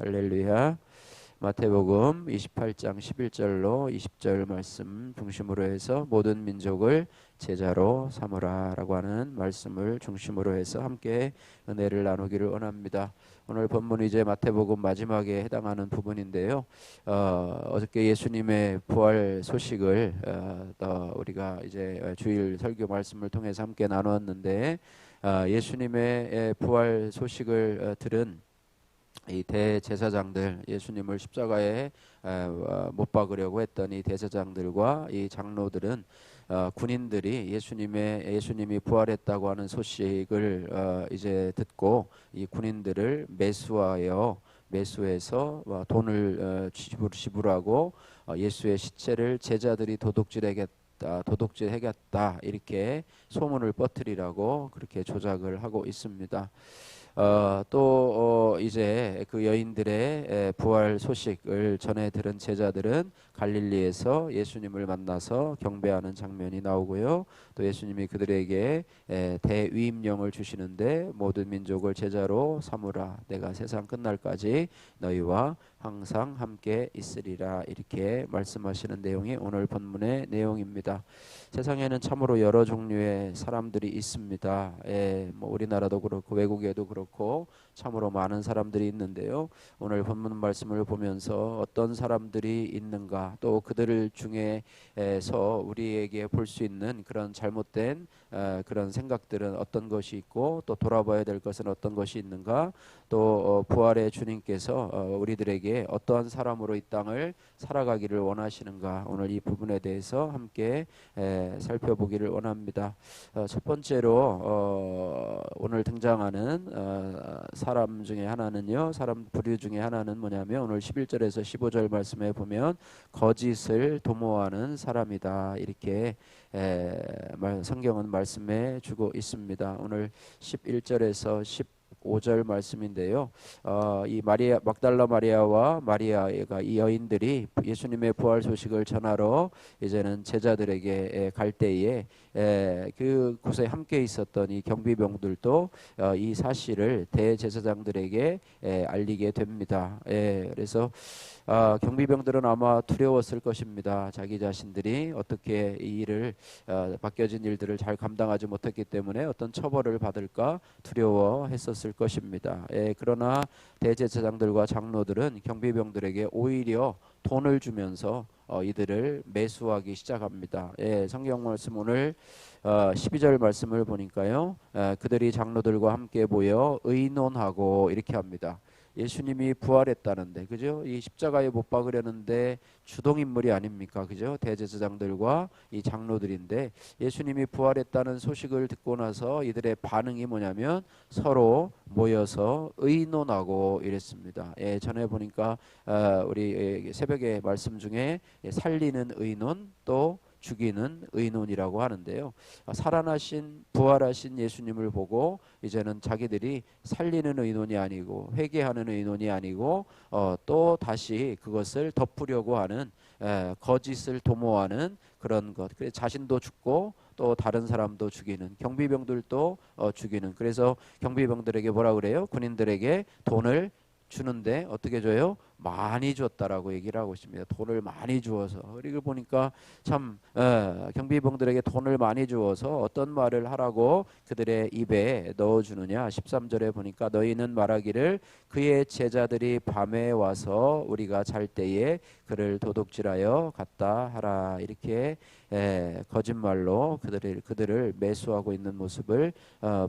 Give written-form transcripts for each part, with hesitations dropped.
할렐루야. 마태복음 28장 11절로 20절 말씀 중심으로 해서 모든 민족을 제자로 삼으라라고 하는 말씀을 중심으로 해서 함께 은혜를 나누기를 원합니다. 오늘 본문이 이제 마태복음 마지막에 해당하는 부분인데요. 어저께 예수님의 부활 소식을 우리가 이제 주일 설교 말씀을 통해서 함께 나누었는데, 예수님의 부활 소식을 들은 이 대제사장들, 예수님을 십자가에 못 박으려고 했던 이 대제사장들과 이 장로들은, 군인들이 예수님이 부활했다고 하는 소식을 이제 듣고 이 군인들을 매수해서 돈을 지불하고 예수의 시체를 제자들이 도둑질하겠다 이렇게 소문을 퍼뜨리라고 그렇게 조작을 하고 있습니다. 이제 그 여인들의 부활 소식을 전해 들은 제자들은 갈릴리에서 예수님을 만나서 경배하는 장면이 나오고요. 또 예수님이 그들에게 대위임령을 주시는데, 모든 민족을 제자로 삼으라. 내가 세상 끝날까지 너희와 항상 함께 있으리라. 이렇게 말씀하시는 내용이 오늘 본문의 내용입니다. 세상에는 참으로 여러 종류의 사람들이 있습니다. 우리나라도 그렇고 외국에도 그렇고 참으로 많은 사람들이 있는데요. 오늘 본문 말씀을 보면서 어떤 사람들이 있는가, 또 그들 중에서 우리에게 볼 수 있는 그런 잘못된 그런 생각들은 어떤 것이 있고, 또 돌아봐야 될 것은 어떤 것이 있는가, 또 부활의 주님께서 우리들에게 어떠한 사람으로 이 땅을 살아가기를 원하시는가, 오늘 이 부분에 대해서 함께 살펴보기를 원합니다. 첫 번째로 오늘 등장하는 사람 중에 하나는요, 사람 부류 중에 하나는 뭐냐면, 오늘 11절에서 15절 말씀에 보면 거짓을 도모하는 사람이다 이렇게 성경은 말씀해 주고 있습니다. 오늘 11절에서 15절 말씀인데요. 이 막달라 마리아와 마리아가, 이 여인들이 예수님의 부활 소식을 전하러 이제는 제자들에게 갈 때에 그곳에 함께 있었던 이 경비병들도 이 사실을 대제사장들에게 알리게 됩니다. 그래서 경비병들은 아마 두려웠을 것입니다. 자기 자신들이 어떻게 이 일을 맡겨진 일들을 잘 감당하지 못했기 때문에 어떤 처벌을 받을까 두려워했었을 것입니다. 그러나 대제사장들과 장로들은 경비병들에게 오히려 돈을 주면서 이들을 매수하기 시작합니다. 성경 말씀 오늘 12절 말씀을 보니까요, 그들이 장로들과 함께 모여 의논하고 이렇게 합니다. 예수님이 부활했다는데, 그죠? 이 십자가에 못 박으려는데 주동인물이 아닙니까? 그죠? 대제사장들과 이 장로들인데, 예수님이 부활했다는 소식을 듣고 나서 이들의 반응이 뭐냐면 서로 모여서 의논하고 이랬습니다. 전에 보니까 우리 새벽에 말씀 중에 살리는 의논, 또 죽이는 의논이라고 하는데요. 살아나신 부활하신 예수님을 보고 이제는 자기들이 살리는 의논이 아니고 회개하는 의논이 아니고 또 다시 그것을 덮으려고 하는 거짓을 도모하는 그런 것. 그래서 자신도 죽고 또 다른 사람도 죽이는, 경비병들도 죽이는. 그래서 경비병들에게 뭐라 그래요? 군인들에게 돈을 주는데 어떻게 줘요? 많이 줬다라고 얘기를 하고 있습니다. 돈을 많이 주어서. 그리고 보니까 참 경비병들에게 돈을 많이 주어서 어떤 말을 하라고 그들의 입에 넣어주느냐. 13절에 보니까 너희는 말하기를 그의 제자들이 밤에 와서 우리가 잘 때에 그를 도둑질하여 갔다 하라. 이렇게 거짓말로 그들을 매수하고 있는 모습을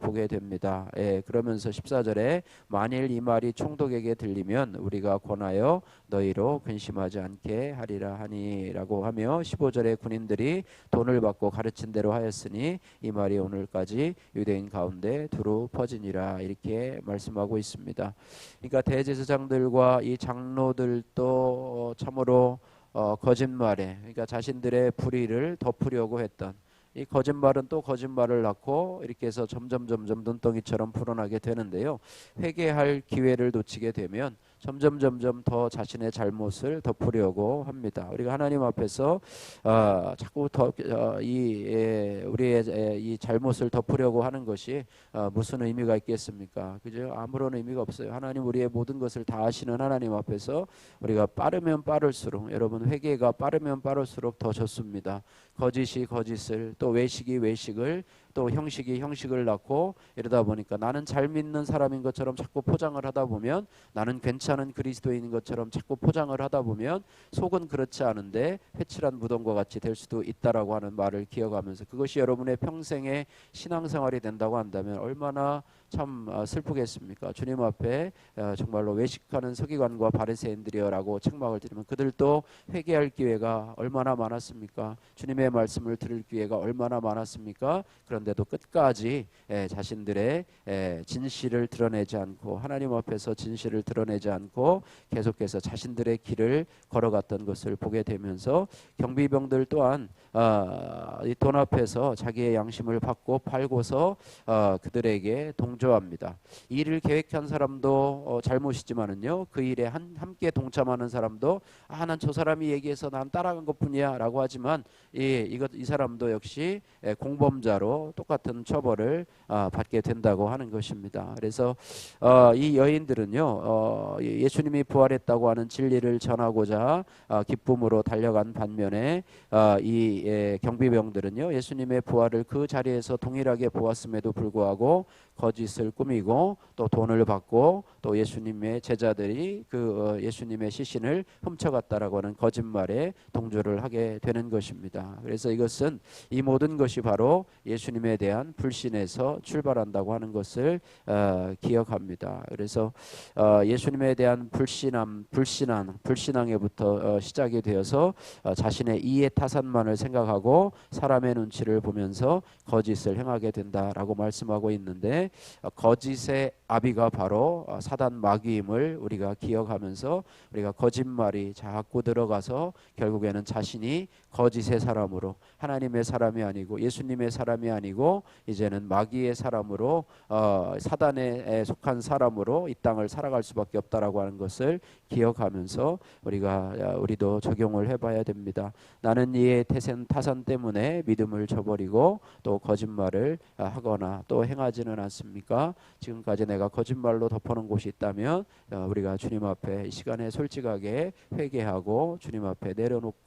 보게 됩니다. 그러면서 14절에 만일 이 말이 총독에게 들리면 우리가 권하여 너희로 근심하지 않게 하리라 하니라고 하며, 15절에 군인들이 돈을 받고 가르친 대로 하였으니 이 말이 오늘까지 유대인 가운데 두루 퍼지니라 이렇게 말씀하고 있습니다. 그러니까 대제사장들과 이 장로들도 참으로 거짓말에, 그러니까 자신들의 불의를 덮으려고 했던 이 거짓말은 또 거짓말을 낳고 이렇게 해서 점점 눈덩이처럼 불어나게 되는데요. 회개할 기회를 놓치게 되면 점점 더 자신의 잘못을 덮으려고 합니다. 우리가 하나님 앞에서 자꾸 우리의 이 잘못을 덮으려고 하는 것이 무슨 의미가 있겠습니까? 그죠? 아무런 의미가 없어요. 하나님 우리의 모든 것을 다 아시는 하나님 앞에서 우리가 빠르면 빠를수록, 여러분 회개가 빠르면 빠를수록 더 좋습니다. 거짓이 거짓을, 또 외식이 외식을, 또 형식이 형식을 낳고, 이러다 보니까 나는 잘 믿는 사람인 것처럼 자꾸 포장을 하다 보면, 나는 괜찮은 그리스도인인 것처럼 자꾸 포장을 하다 보면 속은 그렇지 않은데 회칠한 무덤과 같이 될 수도 있다라고 하는 말을 기억하면서, 그것이 여러분의 평생의 신앙생활이 된다고 한다면 얼마나 참 슬프겠습니까? 주님 앞에 정말로 외식하는 서기관과 바리새인들이여라고 책망을 드리면 그들도 회개할 기회가 얼마나 많았습니까? 주님의 말씀을 들을 기회가 얼마나 많았습니까? 그런데도 끝까지 자신들의 진실을 드러내지 않고, 하나님 앞에서 진실을 드러내지 않고 계속해서 자신들의 길을 걸어갔던 것을 보게 되면서, 경비병들 또한 이 돈 앞에서 자기의 양심을 받고 팔고서 그들에게 동조합니다. 이 일을 계획한 사람도 잘못이지만은요, 그 일에 함께 동참하는 사람도 난 저 사람이 얘기해서 난 따라간 것뿐이야 라고 하지만 이 사람도 역시 공범자로 똑같은 처벌을 받게 된다고 하는 것입니다. 그래서 이 여인들은요, 예수님이 부활했다고 하는 진리를 전하고자 기쁨으로 달려간 반면에 이 경비병들은요, 예수님의 부활을 그 자리에서 동일하게 보았음에도 불구하고 거짓을 꾸미고 또 돈을 받고, 또 예수님의 제자들이 그 예수님의 시신을 훔쳐갔다라고 하는 거짓말에 동조를 하게 되는 것입니다. 그래서 이것은, 이 모든 것이 바로 예수님에 대한 불신에서 출발한다고 하는 것을 기억합니다. 그래서 예수님에 대한 불신앙에부터 시작이 되어서 자신의 이해 타산만을 생각하고 사람의 눈치를 보면서 거짓을 행하게 된다라고 말씀하고 있는데, 거짓의 아비가 바로 사단 마귀임을 우리가 기억하면서, 우리가 거짓말이 자꾸 들어가서 결국에는 자신이 거짓의 사람으로, 하나님의 사람이 아니고 예수님의 사람이 아니고 이제는 마귀의 사람으로, 사단에 속한 사람으로 이 땅을 살아갈 수밖에 없다라고 하는 것을 기억하면서 우리도 적용을 해봐야 됩니다. 나는 이의 타산 때문에 믿음을 저버리고 또 거짓말을 하거나 또 행하지는 않습니까? 지금까지 내가 거짓말로 덮어놓은 곳이 있다면 우리가 주님 앞에 이 시간에 솔직하게 회개하고 주님 앞에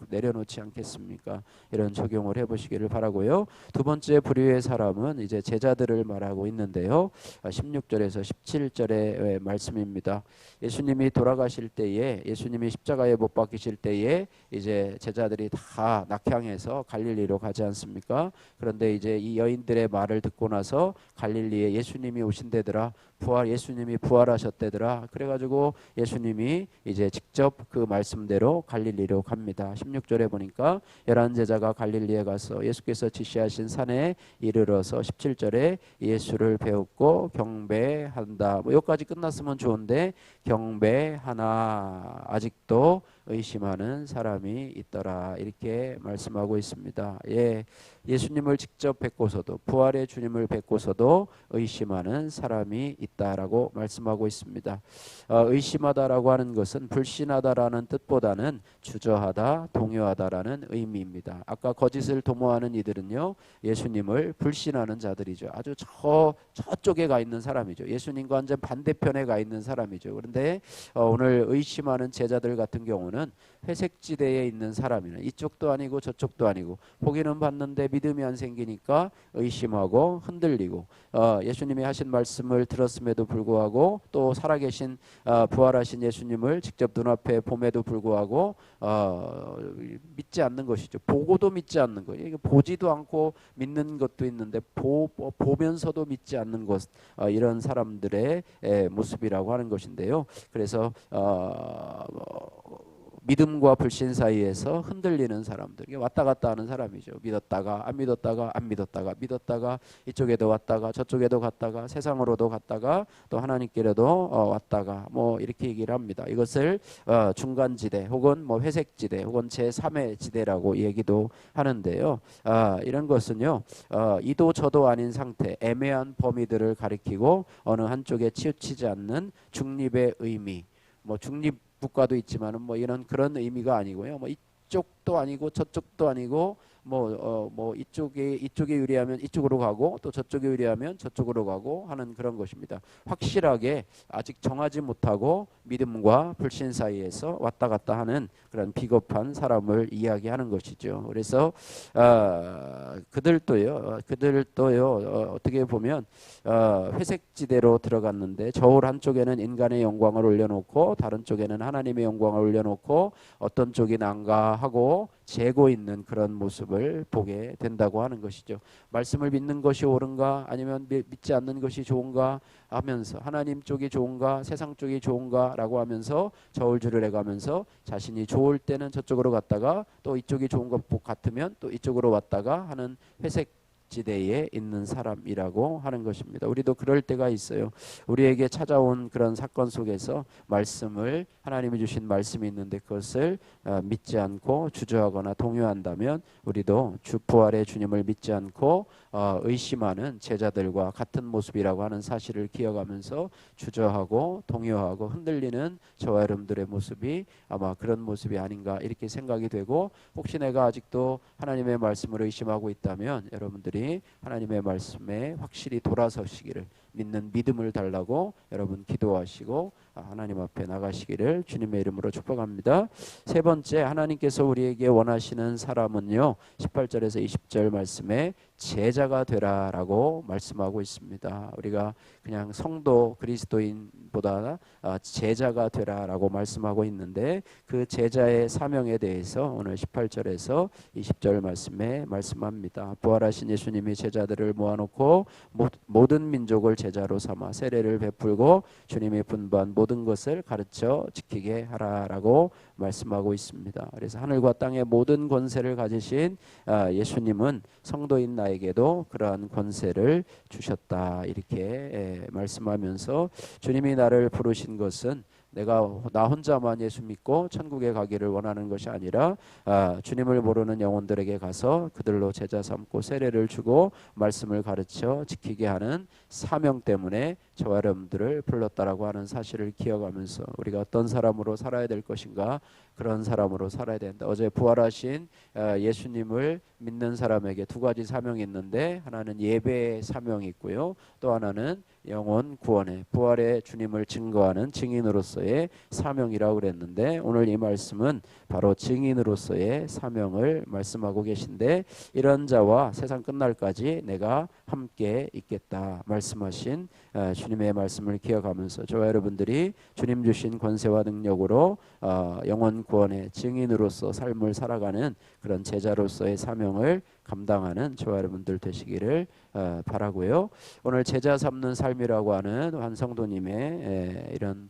내려놓지 않겠습니까? 이런 적용을 해보시기를 바라고요. 두 번째 부류의 사람은 이제 제자들을 말하고 있는데요. 16절에서 17절의 말씀입니다. 예수님이 돌아가실 때에, 예수님이 십자가에 못 박히실 때에 이제 제자들이 다 낙향해서 갈릴리로 가지 않습니까? 그런데 이제 이 여인들의 말을 듣고 나서 갈릴리에 예수님이 오신대더라, 예수님이 부활하셨대더라. 그래가지고 예수님이 이제 직접 그 말씀대로 갈릴리로 갑니다. 16절에 보니까 11 제자가 갈릴리에 가서 예수께서 지시하신 산에 이르러서 17절에 예수를 배웠고 경배한다. 여기까지 끝났으면 좋은데, 경배하나 아직도 의심하는 사람이 있더라, 이렇게 말씀하고 있습니다. 예수님을 직접 뵙고서도, 부활의 주님을 뵙고서도 의심하는 사람이 있다라고 말씀하고 있습니다. 의심하다라고 하는 것은 불신하다라는 뜻보다는 주저하다, 동요하다라는 의미입니다. 아까 거짓을 도모하는 이들은요, 예수님을 불신하는 자들이죠. 아주 저쪽에 가 있는 사람이죠. 예수님과 완전 반대편에 가 있는 사람이죠. 그런데 오늘 의심하는 제자들 같은 경우는 회색지대에 있는 사람이는, 이쪽도 아니고 저쪽도 아니고, 보기는 봤는데 믿음이 안 생기니까 의심하고 흔들리고, 예수님이 하신 말씀을 들었음에도 불구하고, 또 살아계신 부활하신 예수님을 직접 눈앞에 봄에도 불구하고 믿지 않는 것이죠. 보고도 믿지 않는 거예요. 보지도 않고 믿는 것도 있는데 보면서도 믿지 않는 것, 이런 사람들의 모습이라고 하는 것인데요. 그래서 믿음과 불신 사이에서 흔들리는 사람들, 이게 왔다 갔다 하는 사람이죠. 믿었다가 안 믿었다가, 안 믿었다가 믿었다가, 이쪽에도 왔다가 저쪽에도 갔다가, 세상으로도 갔다가 또 하나님께로도 왔다가, 뭐 이렇게 얘기를 합니다. 이것을 중간지대 혹은 뭐 회색지대 혹은 제3의 지대라고 얘기도 하는데요. 이런 것은요, 이도 저도 아닌 상태, 애매한 범위들을 가리키고 어느 한쪽에 치우치지 않는 중립의 의미, 뭐 중립국가도 있지만은 뭐 이런 그런 의미가 아니고요. 뭐 이쪽도 아니고 저쪽도 아니고 뭐 이쪽에 유리하면 이쪽으로 가고 또 저쪽에 유리하면 저쪽으로 가고 하는 그런 것입니다. 확실하게 아직 정하지 못하고 믿음과 불신 사이에서 왔다 갔다 하는 그런 비겁한 사람을 이야기하는 것이죠. 그래서 그들도요 어떻게 보면 회색지대로 들어갔는데 저울 한쪽에는 인간의 영광을 올려놓고 다른 쪽에는 하나님의 영광을 올려놓고 어떤 쪽이 난가 하고 재고 있는 그런 모습을 보게 된다고 하는 것이죠. 말씀을 믿는 것이 옳은가 아니면 믿지 않는 것이 좋은가 하면서 하나님 쪽이 좋은가 세상 쪽이 좋은가 라고 하면서 저울질을 해가면서 자신이 좋을 때는 저쪽으로 갔다가 또 이쪽이 좋은 것 같으면 또 이쪽으로 왔다가 하는 회색 지대에 있는 사람이라고 하는 것입니다. 우리도 그럴 때가 있어요. 우리에게 찾아온 그런 사건 속에서 말씀을 하나님이 주신 말씀이 있는데 그것을 믿지 않고 주저하거나 동요한다면 우리도 주 부활의 주님을 믿지 않고 의심하는 제자들과 같은 모습이라고 하는 사실을 기억하면서 주저하고 동요하고 흔들리는 저와 여러분들의 모습이 아마 그런 모습이 아닌가 이렇게 생각이 되고 혹시 내가 아직도 하나님의 말씀을 의심하고 있다면 여러분들이 하나님의 말씀에 확실히 돌아서시기를 믿는 믿음을 달라고 여러분 기도하시고 하나님 앞에 나가시기를 주님의 이름으로 축복합니다. 세 번째 하나님께서 우리에게 원하시는 사람은요 18절에서 20절 말씀에 제자가 되라라고 말씀하고 있습니다. 우리가 그냥 성도 그리스도인보다 제자가 되라라고 말씀하고 있는데 그 제자의 사명에 대해서 오늘 18절에서 20절 말씀에 말씀합니다. 부활하신 예수님이 제자들을 모아놓고 모든 민족을 제자로 삼아 세례를 베풀고 주님이 분부한 모든 것을 가르쳐 지키게 하라라고 말씀하고 있습니다. 그래서 하늘과 땅의 모든 권세를 가지신 예수님은 성도인 나에게도 그러한 권세를 주셨다 이렇게 말씀하면서 주님이 나를 부르신 것은 내가 나 혼자만 예수 믿고 천국에 가기를 원하는 것이 아니라 주님을 모르는 영혼들에게 가서 그들로 제자 삼고 세례를 주고 말씀을 가르쳐 지키게 하는 사명 때문에 저와 여러분들을 불렀다라고 하는 사실을 기억하면서 우리가 어떤 사람으로 살아야 될 것인가 그런 사람으로 살아야 된다. 어제 부활하신 예수님을 믿는 사람에게 두 가지 사명이 있는데 하나는 예배의 사명이 있고요. 또 하나는 영혼 구원의 부활의 주님을 증거하는 증인으로서의 사명이라고 그랬는데 오늘 이 말씀은 바로 증인으로서의 사명을 말씀하고 계신데 이런 자와 세상 끝날까지 내가 함께 있겠다 말씀하신 주님의 말씀을 기억하면서 저와 여러분들이 주님 주신 권세와 능력으로 영혼 구원의 증인으로서 삶을 살아가는 그런 제자로서의 사명을 감당하는 저와 여러분들 되시기를 바라고요. 오늘 제자 삼는 삶이라고 하는 한성도님의 이런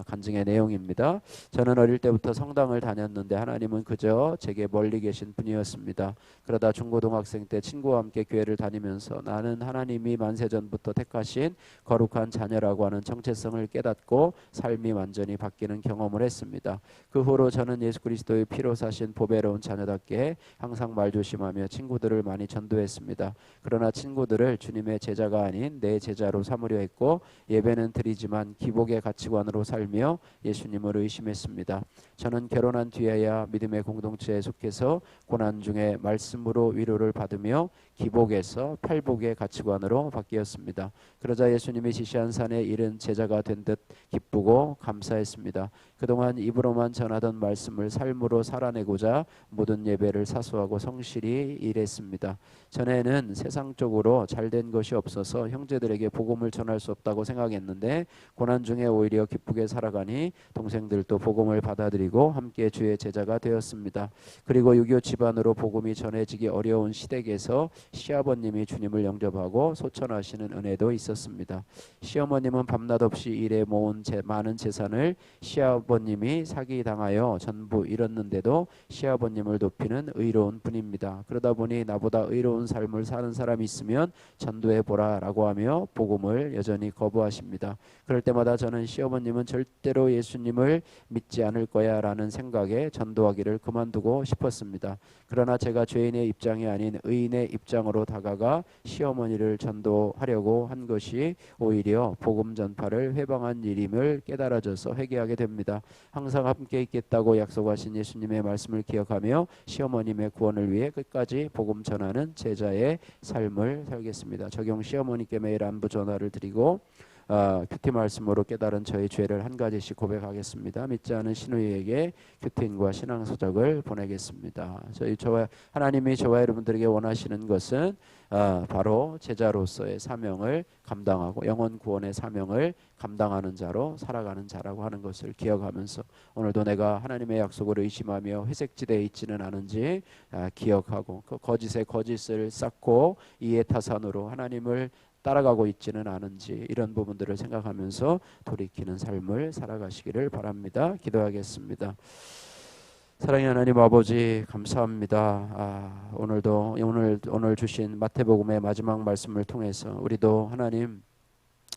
간증의 내용입니다. 저는 어릴 때부터 성당을 다녔는데 하나님은 그저 제게 멀리 계신 분이었습니다. 그러다 중고등학생 때 친구와 함께 교회를 다니면서 나는 하나님이 만세전부터 택하신 거룩한 자녀라고 하는 정체성을 깨닫고 삶이 완전히 바뀌는 경험을 했습니다. 그 후로 저는 예수 그리스도의 피로 사신 보배로운 자녀답게 항상 말조심하며 친구들을 많이 전도했습니다. 그러나 친구들을 주님의 제자가 아닌 내 제자로 삼으려 했고 예배는 드리지만 기복의 가치관으로 살며 예수님을 의심했습니다. 저는 결혼한 뒤에야 믿음의 공동체에 속해서 고난 중에 말씀으로 위로를 받으며 기복에서 팔복의 가치관으로 바뀌었습니다. 그러자 예수님이 지시한 산에 이른 제자가 된 듯 기쁘고 감사했습니다. 그동안 입으로만 전하던 말씀을 삶으로 살아내고자 모든 예배를 사수하고 성실히 일했습니다. 전에는 세상적으로 잘된 것이 없어서 형제들에게 복음을 전할 수 없다고 생각했는데 고난 중에 오히려 기쁘게 살아가니 동생들도 복음을 받아들이고 함께 주의 제자가 되었습니다. 그리고 유교 집안으로 복음이 전해지기 어려운 시댁에서 시아버님이 주님을 영접하고 소천하시는 은혜도 있었습니다. 시어머님은 밤낮 없이 일해 모은 많은 재산을 시아버님이 사기당하여 전부 잃었는데도 시아버님을 돕히는 의로운 분입니다. 그러다 보니 나보다 의로운 삶을 사는 사람이 있으면 전도해 보라 라고 하며 복음을 여전히 거부하십니다. 그럴 때마다 저는 시어머님은 절대로 예수님을 믿지 않을 거야 라는 생각에 전도하기를 그만두고 싶었습니다. 그러나 제가 죄인의 입장이 아닌 의인의 입장으로 다가가 시어머니를 전도하려고 한 것이 오히려 복음 전파를 회방한 일임을 깨달아져서 회개하게 됩니다. 항상 함께 있겠다고 약속하신 예수님의 말씀을 기억하며 시어머님의 구원을 위해 끝까지 복음 전하는 제자의 삶을 살겠습니다. 적용 시어머니께 매일 안부 전화를 드리고 큐티 말씀으로 깨달은 저의 죄를 한 가지씩 고백하겠습니다. 믿지 않은 신우이에게 큐티인과 신앙서적을 보내겠습니다. 하나님이 저와 여러분들에게 원하시는 것은 바로 제자로서의 사명을 감당하고 영혼 구원의 사명을 감당하는 자로 살아가는 자라고 하는 것을 기억하면서 오늘도 내가 하나님의 약속을 의심하며 회색지대에 있지는 않은지 기억하고 그 거짓에 거짓을 쌓고 이해타산으로 하나님을 따라가고 있지는 않은지 이런 부분들을 생각하면서 돌이키는 삶을 살아가시기를 바랍니다. 기도하겠습니다. 사랑의 하나님 아버지 감사합니다. 오늘 주신 마태복음의 마지막 말씀을 통해서 우리도 하나님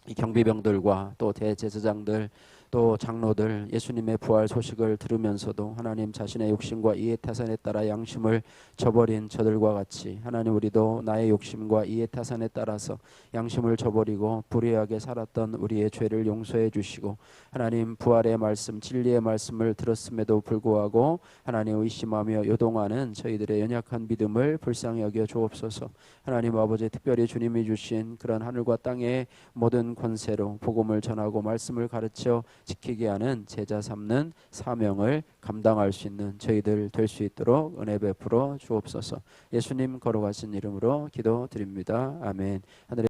이 경비병들과 또 대제사장들 또 장로들 예수님의 부활 소식을 들으면서도 하나님 자신의 욕심과 이해타산에 따라 양심을 저버린 저들과 같이 하나님 우리도 나의 욕심과 이해타산에 따라서 양심을 저버리고 불의하게 살았던 우리의 죄를 용서해 주시고 하나님 부활의 말씀 진리의 말씀을 들었음에도 불구하고 하나님 의심하며 요동하는 저희들의 연약한 믿음을 불쌍히 여겨 주옵소서. 하나님 아버지 특별히 주님이 주신 그런 하늘과 땅의 모든 권세로 복음을 전하고 말씀을 가르쳐 지키게 하는 제자 삼는 사명을 감당할 수 있는 저희들 될 수 있도록 은혜 베풀어 주옵소서. 예수님 거룩하신 이름으로 기도드립니다. 아멘. 하늘의